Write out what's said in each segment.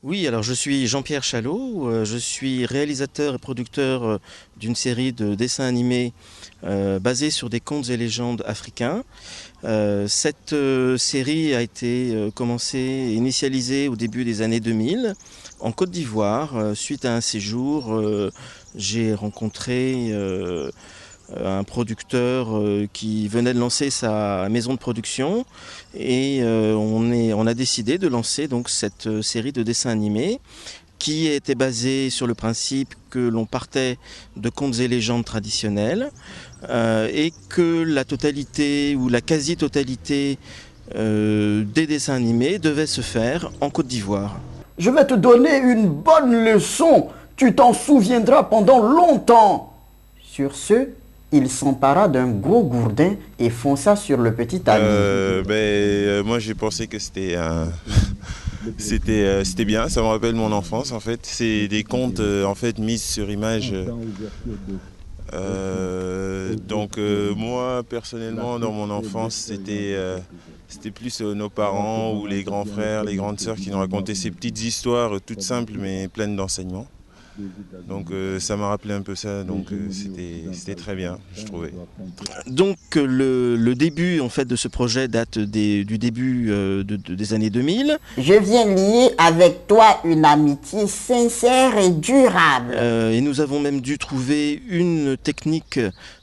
Oui, alors je suis Jean-Pierre Chalot, je suis réalisateur et producteur d'une série de dessins animés basés sur des contes et légendes africains. Cette série a été commencée et initialisée au début des années 2000 en Côte d'Ivoire. Suite à un séjour, j'ai rencontré un producteur qui venait de lancer sa maison de production et on a décidé de lancer donc cette série de dessins animés qui était basée sur le principe que l'on partait de contes et légendes traditionnels et que la totalité ou la quasi-totalité des dessins animés devait se faire en Côte d'Ivoire. Je vais te donner une bonne leçon. Tu t'en souviendras pendant longtemps. Sur ce, il s'empara d'un gros gourdin et fonça sur le petit ami. Moi j'ai pensé que c'était bien, ça me rappelle mon enfance en fait. C'est des contes en fait mis sur image. Moi personnellement dans mon enfance c'était plus nos parents ou les grands frères, les grandes sœurs qui nous racontaient ces petites histoires toutes simples mais pleines d'enseignements. Donc ça m'a rappelé un peu ça, donc c'était très bien, je trouvais. Donc le début en fait de ce projet date du début des années 2000. Je viens lier avec toi une amitié sincère et durable. Et nous avons même dû trouver une technique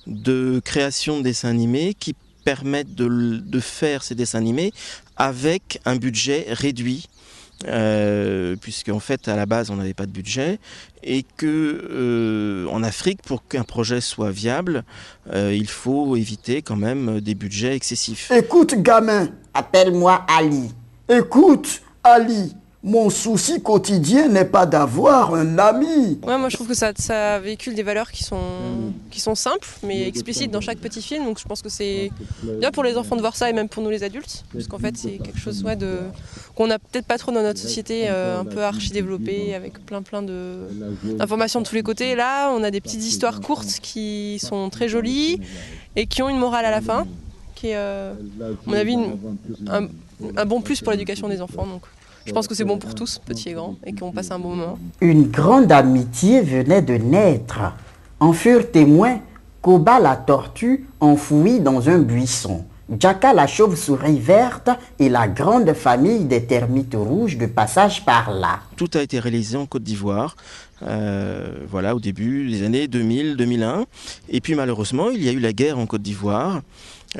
de création de dessins animés qui permettent de faire ces dessins animés avec un budget réduit. Puisqu'en fait à la base on n'avait pas de budget et que en Afrique pour qu'un projet soit viable il faut éviter quand même des budgets excessifs. Écoute gamin, Appelle-moi Ali. écoute Ali, mon souci quotidien n'est pas d'avoir un ami. Ouais, moi je trouve que ça véhicule des valeurs qui sont simples mais explicites dans chaque petit film, donc je pense que c'est bien pour les enfants de voir ça et même pour nous les adultes, parce qu'en fait c'est quelque chose qu'on n'a peut-être pas trop dans notre société, un peu archi-développée avec plein d'informations de tous les côtés. Et là on a des petites histoires courtes qui sont très jolies et qui ont une morale à la fin, qui est à mon avis un bon plus pour l'éducation des enfants. Donc je pense que c'est bon pour tous, petits et grands, et qu'on passe un bon moment. Une grande amitié venait de naître. En furent témoins Koba la tortue enfouie dans un buisson, Jaka la chauve-souris verte et la grande famille des termites rouges de passage par là. Tout a été réalisé en Côte d'Ivoire, voilà, au début des années 2000-2001. Et puis malheureusement, il y a eu la guerre en Côte d'Ivoire,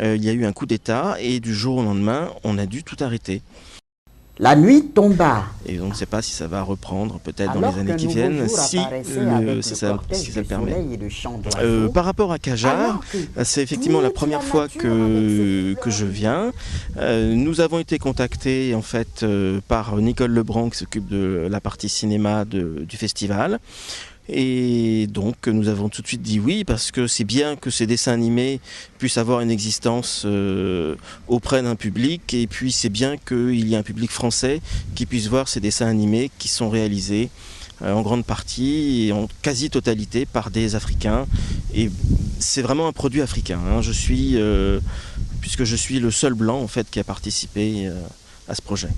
il y a eu un coup d'État et du jour au lendemain, on a dû tout arrêter. La nuit tomba. Et on ne sait pas si ça va reprendre peut-être dans les années qui viennent, si ça le permet. Par rapport à Kajar, c'est effectivement la première fois que je viens. Nous avons été contactés en fait par Nicole Lebrun qui s'occupe de la partie cinéma du festival. Et donc nous avons tout de suite dit oui parce que c'est bien que ces dessins animés puissent avoir une existence auprès d'un public, et puis c'est bien qu'il y ait un public français qui puisse voir ces dessins animés qui sont réalisés en grande partie et en quasi-totalité par des Africains, et c'est vraiment un produit africain, hein. Puisque je suis le seul blanc en fait qui a participé à ce projet.